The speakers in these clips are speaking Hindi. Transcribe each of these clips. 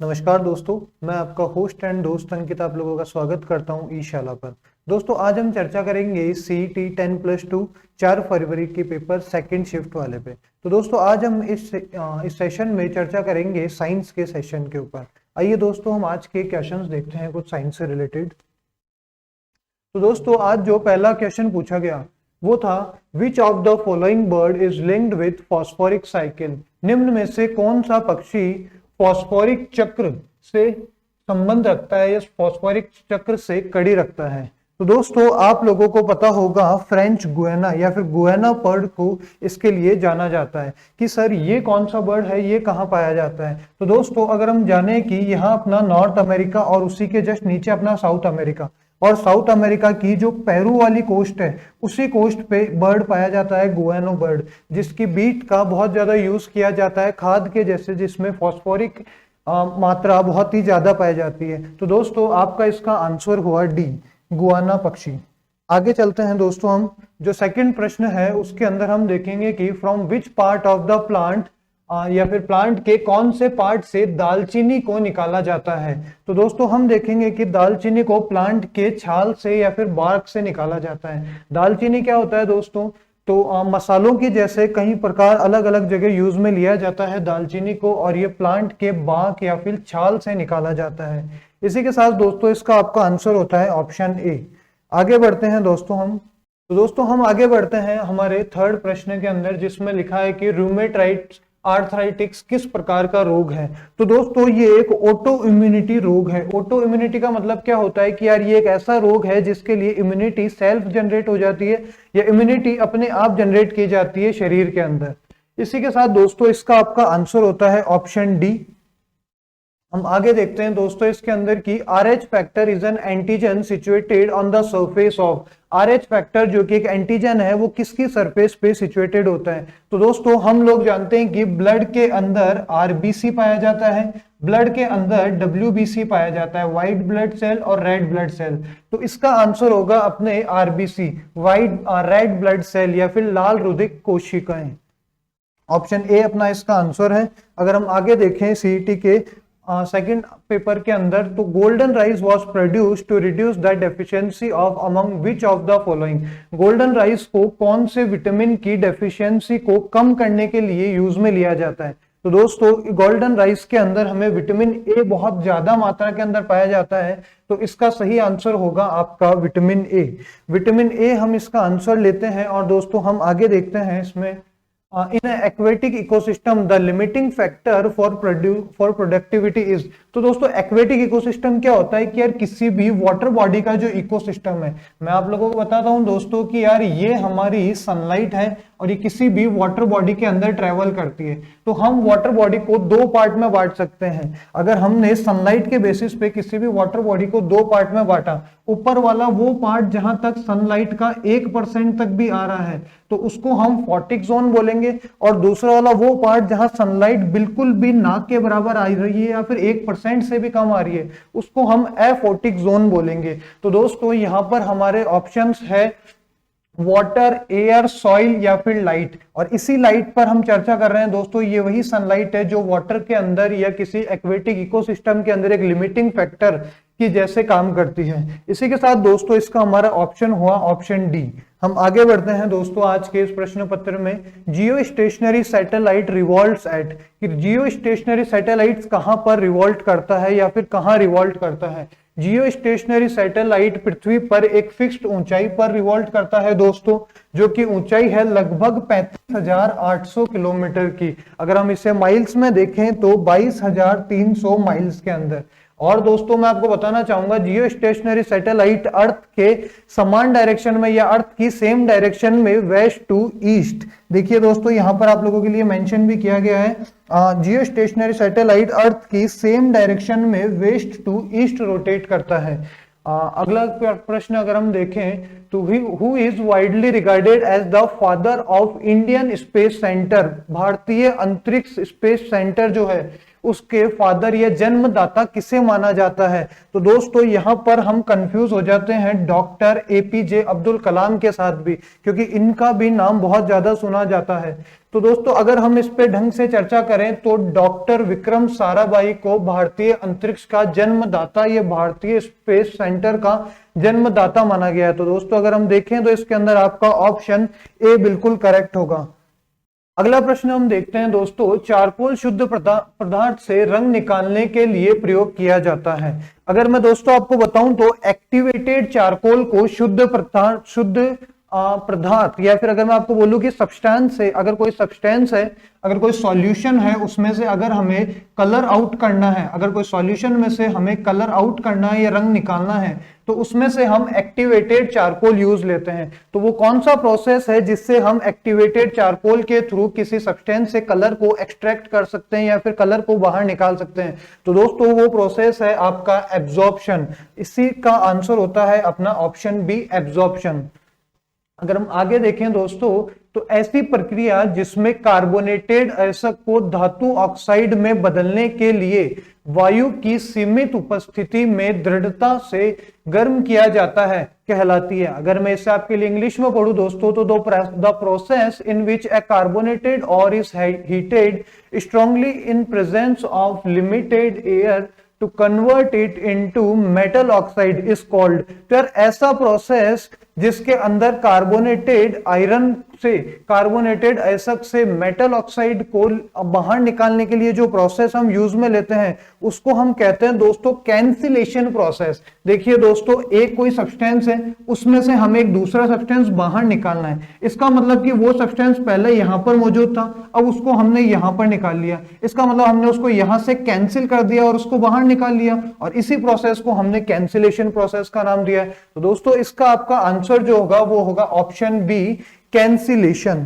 नमस्कार दोस्तों, मैं आपका होस्ट एंड दोस्त अंकित आप लोगों का स्वागत करता हूं ई शाला पर। दोस्तों आज हम चर्चा करेंगे CET 10+2 4 फरवरी के पेपर सेकंड शिफ्ट वाले पे। तो दोस्तों आज हम इस सेशन में चर्चा करेंगे साइंस के सेशन के ऊपर। आइए दोस्तों हम आज के क्वेश्चंस देखते हैं कुछ साइंस से रिलेटेड। तो दोस्तों आज जो पहला क्वेश्चन पूछा गया वो था विच of the following bird is linked with phosphoric cycle. निम्न में से कौन सा पक्षी फॉस्फोरिक चक्र से संबंध रखता है या फॉस्फोरिक चक्र से कड़ी रखता है। तो दोस्तों आप लोगों को पता होगा फ्रेंच गुयाना या फिर गुयाना बर्ड को इसके लिए जाना जाता है कि सर ये कौन सा बर्ड है, ये कहाँ पाया जाता है। तो दोस्तों अगर हम जाने कि यहाँ अपना नॉर्थ अमेरिका और उसी के जस्ट नीचे अपना साउथ अमेरिका, और साउथ अमेरिका की जो पेरू वाली कोस्ट है उसी कोस्ट पे बर्ड पाया जाता है गुयानो बर्ड, जिसकी बीट का बहुत ज्यादा यूज किया जाता है खाद के जैसे, जिसमें फॉस्फोरिक मात्रा बहुत ही ज्यादा पाई जाती है। तो दोस्तों आपका इसका आंसर हुआ डी, गुयाना पक्षी। आगे चलते हैं दोस्तों, हम जो सेकंड प्रश्न है उसके अंदर हम देखेंगे कि from which part of the plant या फिर प्लांट के कौन से पार्ट से दालचीनी को निकाला जाता है। तो दोस्तों हम देखेंगे कि दालचीनी को प्लांट के छाल से या फिर बार्क से निकाला जाता है। दालचीनी क्या होता है दोस्तों, तो मसालों की जैसे कई प्रकार अलग अलग जगह यूज में लिया जाता है दालचीनी को, और ये प्लांट के बाक या फिर छाल से निकाला जाता है। इसी के साथ दोस्तों इसका आपका आंसर होता है ऑप्शन ए। आगे बढ़ते हैं दोस्तों हम। तो दोस्तों हम आगे बढ़ते हैं हमारे थर्ड प्रश्न के अंदर, जिसमें लिखा है कि रूमेटाइड आर्थराइटिक्स किस प्रकार का रोग है। तो दोस्तों ये एक ऑटो इम्यूनिटी रोग है। ऑटो इम्यूनिटी का मतलब क्या होता है कि यार ये एक ऐसा रोग है जिसके लिए इम्यूनिटी सेल्फ जनरेट हो जाती है या इम्यूनिटी अपने आप जनरेट की जाती है शरीर के अंदर। इसी के साथ दोस्तों इसका आपका आंसर होता है ऑप्शन डी। हम आगे देखते हैं दोस्तों इसके अंदर की RH factor is an antigen situated on the surface of. RH factor जो कि एक एंटीजन है वो किसकी सरफेस पे सिचुएटेड होता है। तो दोस्तों हम लोग जानते हैं कि ब्लड के अंदर RBC पाया जाता है, ब्लड के अंदर WBC पाया जाता है, व्हाइट ब्लड सेल और रेड ब्लड सेल। तो इसका आंसर होगा अपने RBC, white red blood cell या फिर लाल रुधिक कोशिकाएं। ऑप्शन ए अपना इसका आंसर है। अगर हम आगे देखें CET के सेकंड पेपर के अंदर, तो golden rice was produced to reduce the deficiency of among which of the following. Golden rice को कौन से विटामिन की डेफिशिएंसी को कम करने के लिए यूज में लिया जाता है। तो दोस्तों गोल्डन राइस के अंदर हमें विटामिन ए बहुत ज्यादा मात्रा के अंदर पाया जाता है, तो इसका सही आंसर होगा आपका विटामिन ए। विटामिन ए हम इसका आंसर लेते हैं। और दोस्तों हम आगे देखते हैं इसमें in an aquatic ecosystem the limiting factor for productivity is। तो दोस्तों एक्वेटिक इकोसिस्टम क्या होता है कि यार किसी भी वाटर बॉडी का जो इकोसिस्टम है, मैं आप लोगों को बताता हूं दोस्तों कि यार ये हमारी सनलाइट है और ये किसी भी वाटर बॉडी के अंदर ट्रेवल करती है। तो हम वाटर बॉडी को दो पार्ट में बांट सकते हैं। अगर हमने सनलाइट के बेसिस पे किसी भी वाटर बॉडी को दो पार्ट में बांटा, ऊपर वाला वो पार्ट जहां तक सनलाइट का 1% तक भी आ रहा है तो उसको हम फोटिक जोन बोलेंगे, और दूसरा वाला वो पार्ट जहां सनलाइट बिल्कुल भी नाक के बराबर आ रही है या फिर 1% से भी कम आ रही है उसको हम एफोटिक जोन बोलेंगे। तो दोस्तों यहां पर हमारे ऑप्शंस है वाटर, एयर, सॉइल या फिर लाइट। और इसी लाइट पर हम चर्चा कर रहे हैं दोस्तों। ये वही सनलाइट है जो वाटर के अंदर या किसी एक्वेटिक इकोसिस्टम के अंदर एक लिमिटिंग फैक्टर की जैसे काम करती है। इसी के साथ दोस्तों इसका हमारा ऑप्शन हुआ ऑप्शन डी। हम आगे बढ़ते हैं दोस्तों आज के इस प्रश्न पत्र में। Geostationary satellite revolves at, कि जियो स्टेशनरी सैटेलाइट कहां पर रिवॉल्ट करता है या फिर कहां रिवॉल्ट करता है। जियो स्टेशनरी सैटेलाइट पृथ्वी पर एक फिक्स्ड ऊंचाई पर रिवॉल्ट करता है दोस्तों, जो कि ऊंचाई है लगभग 35,800 किलोमीटर की। अगर हम इसे माइल्स में देखें तो 22,300 माइल्स के अंदर। और दोस्तों मैं आपको बताना चाहूंगा जियो स्टेशनरी सैटेलाइट अर्थ के समान डायरेक्शन में या अर्थ की सेम डायरेक्शन में वेस्ट टू ईस्ट, देखिए दोस्तों यहां पर आप लोगों के लिए मेंशन भी किया गया है, जियो स्टेशनरी सैटेलाइट अर्थ की सेम डायरेक्शन में वेस्ट टू ईस्ट रोटेट करता है। अगला प्रश्न अगर हम देखें तो who is widely regarded as the father of Indian space centre. भारतीय अंतरिक्ष स्पेस सेंटर जो है उसके फादर या जन्मदाता किसे माना जाता है। तो दोस्तों यहाँ पर हम कंफ्यूज हो जाते हैं डॉक्टर एपीजे अब्दुल कलाम के साथ भी, क्योंकि इनका भी नाम बहुत ज्यादा सुना जाता है। तो दोस्तों अगर हम इस पे ढंग से चर्चा करें तो डॉक्टर विक्रम साराभाई को भारतीय अंतरिक्ष का जन्मदाता या भारतीय स्पेस सेंटर का जन्मदाता माना गया है। तो दोस्तों अगर हम देखें तो इसके अंदर आपका ऑप्शन ए बिल्कुल करेक्ट होगा। अगला प्रश्न हम देखते हैं दोस्तों, चारकोल शुद्ध पदार्थ से रंग निकालने के लिए प्रयोग किया जाता है। अगर मैं दोस्तों आपको बताऊं तो एक्टिवेटेड चारकोल को शुद्ध पदार्थ या फिर अगर मैं आपको बोलूं कि सब्सटेंस है, अगर कोई सब्सटेंस है, अगर कोई सॉल्यूशन है, उसमें से अगर हमें कलर आउट करना है, अगर कोई सॉल्यूशन में से हमें कलर आउट करना है या रंग निकालना है, तो उसमें से हम एक्टिवेटेड चारकोल यूज लेते हैं। तो वो कौन सा प्रोसेस है जिससे हम एक्टिवेटेड चारकोल के थ्रू किसी सब्सटेंस से कलर को एक्सट्रैक्ट कर सकते हैं या फिर कलर को बाहर निकाल सकते हैं। तो दोस्तों वो प्रोसेस है आपका एब्जॉर्प्शन। इसी का आंसर होता है अपना ऑप्शन बी, एब्जॉर्प्शन। अगर हम आगे देखें दोस्तों तो ऐसी प्रक्रिया जिसमें कार्बोनेटेड अयस्क को धातु ऑक्साइड में बदलने के लिए वायु की सीमित उपस्थिति में दृढ़ता से गर्म किया जाता है कहलाती है। अगर मैं इसे आपके लिए इंग्लिश में पढ़ूं दोस्तों तो the process in which a carbonated ore is heated strongly in presence of limited air to convert it into metal oxide is called. तो यार ऐसा प्रोसेस जिसके अंदर कार्बोनेटेड आयरन से, कार्बोनेटेड अयस्क से मेटल ऑक्साइड को बाहर निकालने के लिए जो प्रोसेस हम यूज में लेते हैं उसको हम कहते हैं दोस्तों कैंसिलेशन प्रोसेस। देखिए दोस्तों एक कोई सब्सटेंस है, उसमें से हमें एक दूसरा सब्सटेंस बाहर निकालना है। इसका मतलब कि वो सब्सटेंस पहले यहां पर मौजूद था, अब उसको हमने यहां पर निकाल लिया। इसका मतलब हमने उसको यहां से कैंसिल कर दिया और उसको बाहर निकाल लिया, और इसी प्रोसेस को हमने कैंसिलेशन प्रोसेस का नाम दिया है। तो दोस्तों इसका आपका आंसर जो होगा वो होगा ऑप्शन बी, कैंसिलेशन।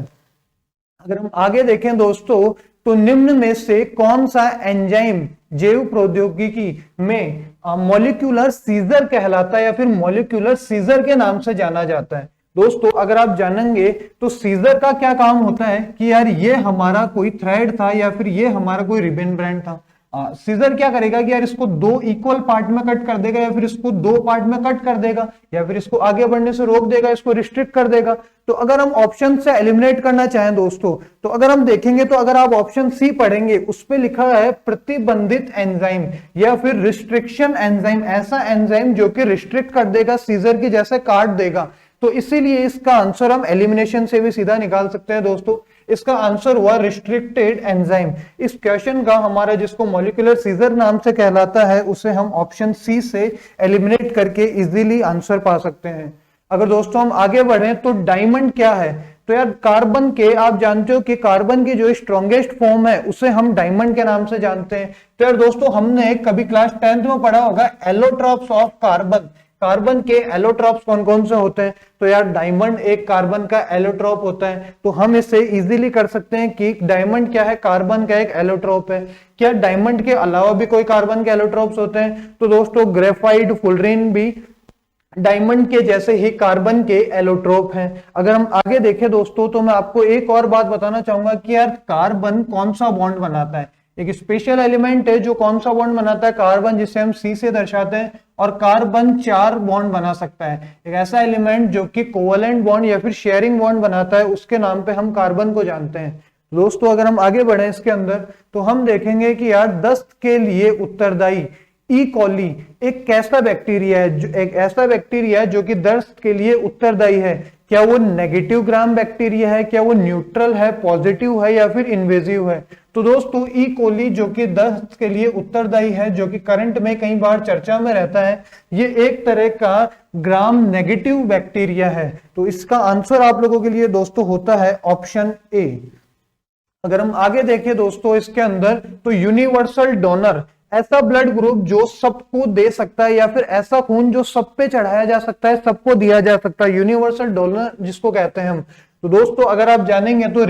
अगर हम आगे देखें दोस्तों तो निम्न में से कौन सा एंजाइम जैव प्रौद्योगिकी में मॉलिक्यूलर सीजर कहलाता है या फिर मॉलिक्यूलर सीजर के नाम से जाना जाता है। दोस्तों अगर आप जानेंगे तो सीजर का क्या काम होता है कि यार ये हमारा कोई थ्रेड था या फिर ये हमारा कोई रिबन ब्रांड था। सीजर क्या करेगा कि यार इसको दो इक्वल पार्ट में कट कर देगा या फिर इसको दो पार्ट में कट कर देगा या फिर इसको आगे बढ़ने से रोक देगा, इसको रिस्ट्रिक्ट कर देगा। तो अगर हम ऑप्शन से एलिमिनेट करना चाहें दोस्तों तो अगर हम देखेंगे तो अगर आप ऑप्शन सी पढ़ेंगे उस पे लिखा है प्रतिबंधित एंजाइम या फिर रिस्ट्रिक्शन एंजाइम, ऐसा एंजाइम जो कि रिस्ट्रिक्ट कर देगा, सीजर की जैसे काट देगा। तो इसीलिए इसका आंसर हम एलिमिनेशन से भी सीधा निकाल सकते हैं दोस्तों। इसका आंसर हुआ रिस्ट्रिक्टेड एंजाइम। इस क्वेश्चन का हमारा जिसको मॉलिक्यूलर सीजर नाम से कहलाता है उसे हम ऑप्शन सी से एलिमिनेट करके इजीली आंसर पा सकते हैं। अगर दोस्तों हम आगे बढ़े तो डायमंड क्या है, तो यार कार्बन के, आप जानते हो कि कार्बन की जो स्ट्रॉन्गेस्ट फॉर्म है उसे हम डायमंड के नाम से जानते हैं। तो यार दोस्तों हमने कभी क्लास 10th में पढ़ा होगा एलोट्रॉप्स ऑफ कार्बन। कार्बन के एलोट्रॉप्स कौन कौन से होते हैं, तो यार डायमंड एक कार्बन का एलोट्रॉप होता है। तो हम इसे इजीली कर सकते हैं कि डायमंड क्या है, कार्बन का एक एलोट्रॉप है। क्या डायमंड के अलावा भी कोई कार्बन के एलोट्रॉप्स होते हैं, तो दोस्तों ग्रेफाइट, फुलरिन भी डायमंड के जैसे ही कार्बन के एलोट्रोप हैं। अगर हम आगे देखें दोस्तों तो मैं आपको एक और बात बताना चाहूंगा कि यार कार्बन कौन सा बॉन्ड बनाता है। एक स्पेशल एलिमेंट है जो कौन सा बॉन्ड बनाता है, कार्बन, जिसे हम सी से दर्शाते हैं, और कार्बन 4 बॉन्ड बना सकता है। एक ऐसा एलिमेंट जो कि कोवलेंट बॉन्ड या फिर शेयरिंग बॉन्ड बनाता है, उसके नाम पे हम कार्बन को जानते हैं। दोस्तों अगर हम आगे बढ़े इसके अंदर तो हम देखेंगे कि यार दस्त के लिए उत्तरदायी ई कॉली एक कैसा बैक्टीरिया है, एक ऐसा बैक्टीरिया है जो कि दस्त के लिए उत्तरदायी है। क्या वो नेगेटिव ग्राम बैक्टीरिया है, क्या वो न्यूट्रल है, पॉजिटिव है या फिर इन्वेजिव है। तो दोस्तों ई कोली जो कि दस्त के लिए उत्तरदायी है, जो कि करंट में कई बार चर्चा में रहता है, ये एक तरह का ग्राम नेगेटिव बैक्टीरिया है। तो इसका आंसर आप लोगों के लिए दोस्तों होता है ऑप्शन ए। अगर हम आगे देखें दोस्तों इसके अंदर तो यूनिवर्सल डोनर ऐसा ब्लड ग्रुप जो सबको दे सकता है या फिर ऐसा खून जो सब पे चढ़ाया जा सकता है, सबको दिया जा सकता है, यूनिवर्सल डोनर जिसको कहते हैं हम। तो दोस्तों अगर आप जानेंगे तो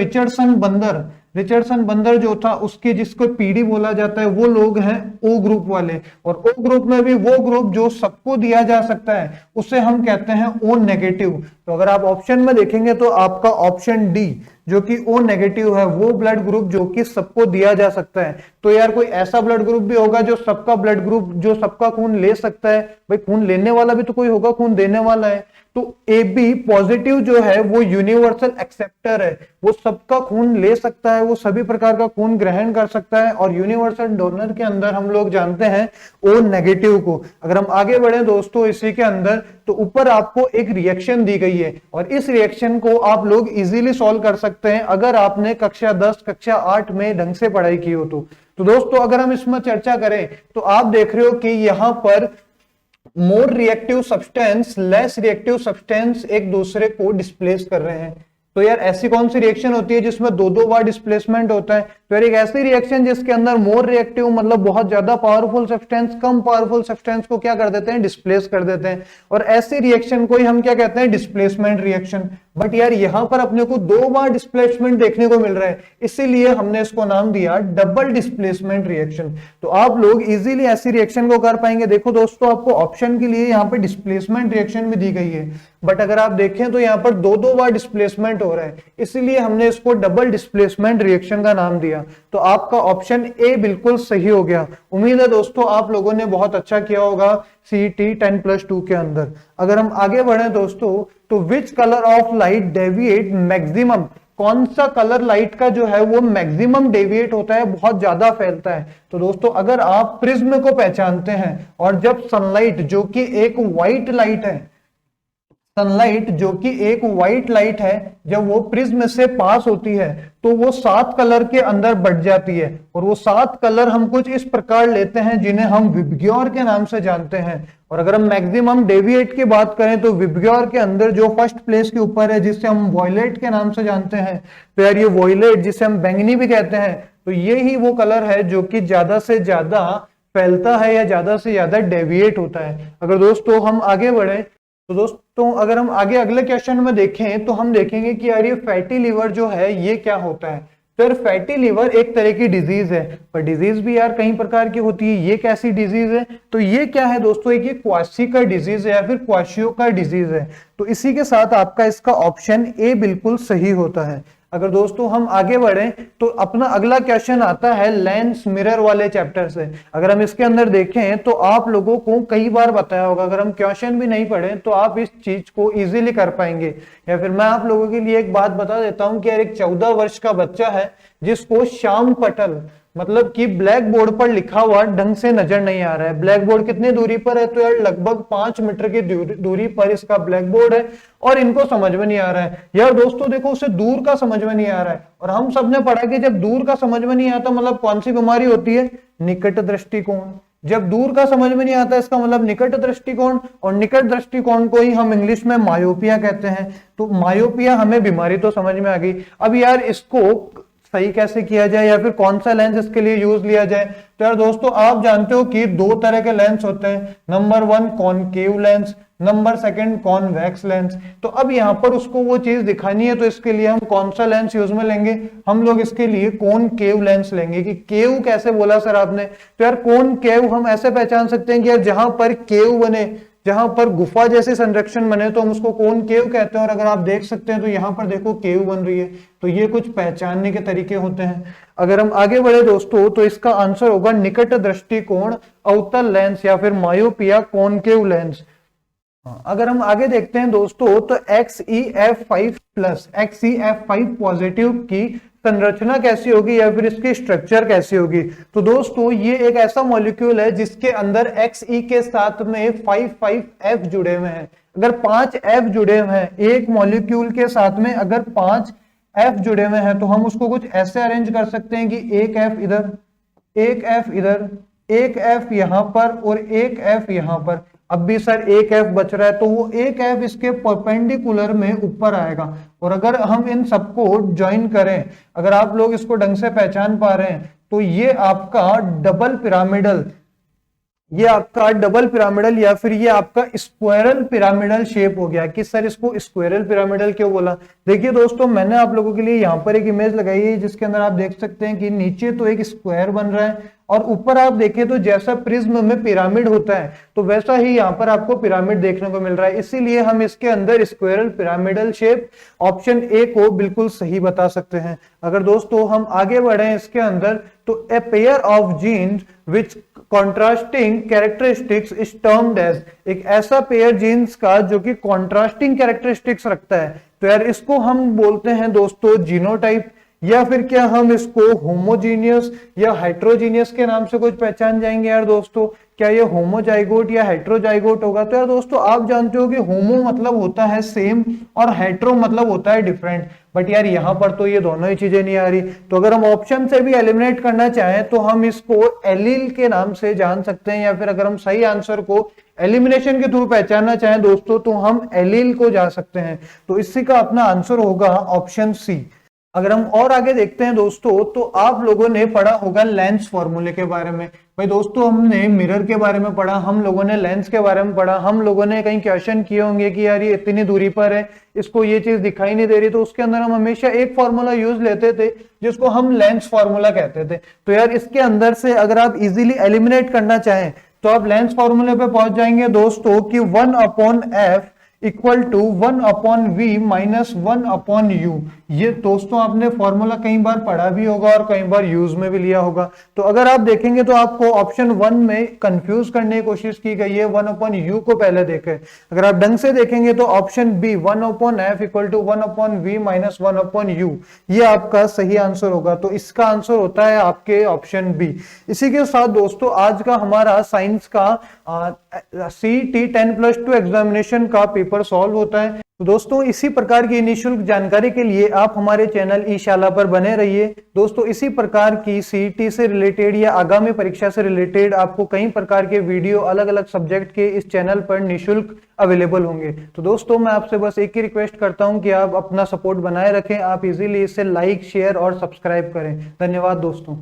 रिचर्डसन बंदर जो था उसके जिसको पीडी बोला जाता है वो लोग हैं ओ ग्रुप वाले, और ओ ग्रुप में भी वो ग्रुप जो सबको दिया जा सकता है उसे हम कहते हैं ओ नेगेटिव। तो अगर आप ऑप्शन में देखेंगे तो आपका ऑप्शन डी जो कि ओ नेगेटिव है वो ब्लड ग्रुप जो कि सबको दिया जा सकता है। तो यार कोई ऐसा ब्लड ग्रुप भी होगा जो सबका ब्लड ग्रुप जो सबका खून ले सकता है, भाई खून लेने वाला भी तो कोई होगा, खून देने वाला है। तो ए बी पॉजिटिव जो है वो यूनिवर्सल एक्सेप्टर है, वो सबका खून ले सकता है, वो सभी प्रकार का खून ग्रहण कर सकता है, और यूनिवर्सल डोनर के अंदर हम लोग जानते हैं ओ नेगेटिव को। अगर हम आगे बढ़े दोस्तों इसी के अंदर, तो ऊपर आपको एक रिएक्शन दी गई है और इस रिएक्शन को आप लोग इजीली सॉल्व कर सकते हैं अगर आपने कक्षा 10 कक्षा 8 में ढंग से पढ़ाई की हो तो दोस्तों अगर हम इसमें चर्चा करें तो आप देख रहे हो कि यहां पर more reactive substance less reactive substance एक दूसरे को डिस्प्लेस कर रहे हैं। तो यार ऐसी कौन सी रिएक्शन होती है जिसमें दो दो बार डिस्प्लेसमेंट होता है? तो यार एक ऐसी रिएक्शन जिसके अंदर मोर रिएक्टिव मतलब बहुत ज्यादा पावरफुल सब्सटेंस कम पावरफुल सब्सटेंस को क्या कर देते हैं, डिस्प्लेस कर देते हैं, और ऐसी रिएक्शन को ही हम क्या कहते हैं, डिस्प्लेसमेंट रिएक्शन। बट यार यहां पर अपने को दो बार डिस्प्लेसमेंट देखने को मिल रहा है, इसीलिए हमने इसको नाम दिया डबल डिस्प्लेसमेंट रिएक्शन। तो आप लोग इजीली ऐसी रिएक्शन को कर पाएंगे। देखो दोस्तों आपको ऑप्शन के लिए यहाँ पे डिस्प्लेसमेंट रिएक्शन भी दी गई है, बट अगर आप देखें तो यहाँ पर दो दो बार डिस्प्लेसमेंट हो रहा है, इसीलिए हमने इसको डबल डिस्प्लेसमेंट रिएक्शन का नाम दिया। तो आपका ऑप्शन ए बिल्कुल सही हो गया। उम्मीद है दोस्तों आप लोगों ने बहुत अच्छा किया होगा सीईटी 10+2 के अंदर। अगर हम आगे बढ़े दोस्तों, तो which colour of light deviate maximum, कौन सा कलर लाइट का जो है वो मैक्सिमम डेविएट होता है, बहुत ज्यादा फैलता है? तो दोस्तों अगर आप प्रिज्म को पहचानते हैं और जब सनलाइट जो कि एक व्हाइट लाइट है, सनलाइट जो कि एक व्हाइट लाइट है, जब वो प्रिज्म से पास होती है तो वो 7 कलर के अंदर बढ़ जाती है, और वो 7 कलर हम कुछ इस प्रकार लेते हैं जिन्हें हम विबग्योर के नाम से जानते हैं। और अगर हम मैक्सिमम डेविएट की बात करें तो विबग्योर के अंदर जो फर्स्ट प्लेस के ऊपर है जिसे हम वॉयलेट के नाम से जानते हैं, तो यार ये वॉयलेट जिसे हम बैंगनी भी कहते हैं, तो ये ही वो कलर है जो कि ज्यादा से ज्यादा फैलता है या ज्यादा से ज्यादा डेविएट होता है। अगर दोस्तों हम आगे बढ़े तो दोस्तों अगर हम आगे अगले क्वेश्चन में देखें तो हम देखेंगे कि यार ये फैटी लीवर जो है ये क्या होता है। तो यार फैटी लीवर एक तरह की डिजीज है, पर डिजीज भी यार कई प्रकार की होती है। ये कैसी डिजीज है? तो ये क्या है दोस्तों, एक ये क्वाशी का डिजीज है या फिर क्वाशियो का डिजीज है। तो इसी के साथ आपका इसका ऑप्शन ए बिल्कुल सही होता है। अगर दोस्तों हम आगे बढ़े तो अपना अगला क्वेश्चन आता है लेंस मिरर वाले चैप्टर से। अगर हम इसके अंदर देखें तो आप लोगों को कई बार बताया होगा, अगर हम क्वेश्चन भी नहीं पढ़े तो आप इस चीज को इजीली कर पाएंगे। या फिर मैं आप लोगों के लिए एक बात बता देता हूं कि यार एक 14 वर्ष का बच्चा है जिसको श्याम पटल मतलब कि ब्लैक बोर्ड पर लिखा हुआ ढंग से नजर नहीं आ रहा है। ब्लैक बोर्ड कितनी दूरी पर है? तो यार लगभग 5 मीटर की दूरी पर इसका ब्लैक बोर्ड है और इनको समझ में नहीं आ रहा है। यार दोस्तों देखो उसे दूर का समझ में नहीं आ रहा है, और हम सबने पढ़ा कि जब दूर का समझ में नहीं आता मतलब कौन सी बीमारी होती है? निकट दृष्टिकोण। जब दूर का समझ में नहीं आता इसका मतलब निकट दृष्टिकोण, और निकट दृष्टिकोण को ही हम इंग्लिश में मायोपिया कहते हैं। तो मायोपिया हमें बीमारी तो समझ में आ गई। अब यार इसको सही कैसे किया जाए या फिर कौन सा लेंस इसके लिए यूज लिया जाए? तो यार दोस्तों आप जानते हो कि 2 तरह के लेंस होते हैं, number 1 concave lens, number 2 convex lens. तो अब यहाँ पर उसको वो चीज दिखानी है तो इसके लिए हम कौन सा लेंस यूज में लेंगे? हम लोग इसके लिए कॉनकेव लेंस लेंगे। कि केव कैसे बोला सर आपने? तो यार कॉनकेव हम ऐसे पहचान सकते हैं कि यार जहां पर केव बने, जहां पर गुफा जैसे संरक्षण बने तो हम उसको कॉनकेव कहते हैं। और अगर आप देख सकते हैं तो यहाँ पर देखो केव बन रही है, तो ये कुछ पहचानने के तरीके होते हैं। अगर हम आगे बढ़े दोस्तों तो इसका आंसर होगा निकट दृष्टिकोण अवतल लेंस या फिर मायोपिया कॉनकेव लेंस। अगर हम आगे देखते हैं दोस्तों तो XEF5 प्लस XEF5 पॉजिटिव की संरचना कैसी होगी या फिर इसकी स्ट्रक्चर कैसी होगी? तो दोस्तों ये एक ऐसा मॉलिक्यूल है जिसके अंदर XE के साथ में 5 F जुड़े हुए हैं। अगर 5 F जुड़े हुए हैं एक मॉलिक्यूल के साथ में, अगर 5 F जुड़े हुए हैं तो हम उसको कुछ ऐसे अरेंज कर सकते हैं कि एक F इधर, एक F इधर, एक F यहां पर और एक F यहां पर। अब भी सर एक F बच रहा है तो वो एक F इसके परपेंडिकुलर में ऊपर आएगा। और अगर हम इन सबको ज्वाइन करें, अगर आप लोग इसको ढंग से पहचान पा रहे हैं, तो ये आपका डबल पिरामिडल ये आपका डबल पिरामिडल या फिर ये आपका स्क्वायरल पिरामिडल शेप हो गया। कि सर इसको स्क्वायरल पिरामिडल क्यों बोला? देखिए दोस्तों, मैंने आप लोगों के लिए यहाँ पर एक इमेज लगाई है जिसके अंदर आप देख सकते हैं कि नीचे तो एक स्क्वायर बन रहा है और ऊपर आप देखें तो जैसा प्रिज्म में पिरामिड होता है तो वैसा ही यहाँ पर आपको पिरामिड देखने को मिल रहा है। इसीलिए हम इसके अंदर squirrel pyramidal shape option A को बिल्कुल सही बता सकते हैं। अगर दोस्तों हम आगे बढ़े इसके अंदर तो a pair of genes which contrasting characteristics is termed as, एक ऐसा पेयर जीन्स का जो कि कॉन्ट्रास्टिंग कैरेक्टरिस्टिक्स रखता है तो यार इसको हम बोलते हैं दोस्तों जीनोटाइप, या फिर क्या हम इसको होमोजीनियस या हेट्रोजीनियस के नाम से कुछ पहचान जाएंगे यार दोस्तों? क्या ये होमोजाइगोट या हेट्रोजाइगोट होगा? तो यार दोस्तों आप जानते हो कि होमो मतलब होता है सेम और हेट्रो मतलब होता है डिफरेंट, बट यार यहाँ पर तो ये दोनों ही चीजें नहीं आ रही। तो अगर हम ऑप्शन से भी एलिमिनेट करना चाहें तो हम इसको एलील के नाम से जान सकते हैं, या फिर अगर हम सही आंसर को एलिमिनेशन के थ्रू पहचानना चाहें दोस्तों तो हम एलील को जा सकते हैं। तो इसी का अपना आंसर होगा ऑप्शन सी। अगर हम और आगे देखते हैं दोस्तों तो आप लोगों ने पढ़ा होगा लेंस फॉर्मूले के बारे में। भाई दोस्तों हमने मिरर के बारे में पढ़ा, हम लोगों ने लेंस के बारे में पढ़ा, हम लोगों ने कहीं क्वेश्चन किए होंगे कि यार ये इतनी दूरी पर है, इसको ये चीज दिखाई नहीं दे रही, तो उसके अंदर हम हमेशा एक फॉर्मूला यूज लेते थे जिसको हम लेंस फॉर्मूला कहते थे। तो यार इसके अंदर से अगर आप इजीली एलिमिनेट करना चाहें तो आप लेंस फॉर्मूले पे पहुंच जाएंगे दोस्तों कि 1/f equal to 1/v minus 1/u। ये दोस्तों आपने फॉर्मूला कई बार पढ़ा भी होगा और कई बार यूज में भी लिया होगा। तो अगर आप देखेंगे तो आपको ऑप्शन 1 में कंफ्यूज करने की कोशिश की गई है, 1/u को पहले देखें। अगर आप ढंग से देखेंगे तो option B 1/f equal to 1/v minus 1/u ये आपका सही आंसर होगा। तो इसका आंसर होता है आपके ऑप्शन बी। इसी के साथ दोस्तों आज का हमारा साइंस का CET 10+2 एग्जामिनेशन का पेपर सॉल्व होता है। तो दोस्तों इसी प्रकार की निःशुल्क जानकारी के लिए आप हमारे चैनल ई शाला पर बने रहिए। दोस्तों इसी प्रकार की CET से रिलेटेड या आगामी परीक्षा से रिलेटेड आपको कई प्रकार के वीडियो अलग अलग सब्जेक्ट के इस चैनल पर निःशुल्क अवेलेबल होंगे। तो दोस्तों मैं आपसे बस एक ही रिक्वेस्ट करता हूं कि आप अपना सपोर्ट बनाए रखें, आप इजीली इसे लाइक शेयर और सब्सक्राइब करें। धन्यवाद दोस्तों।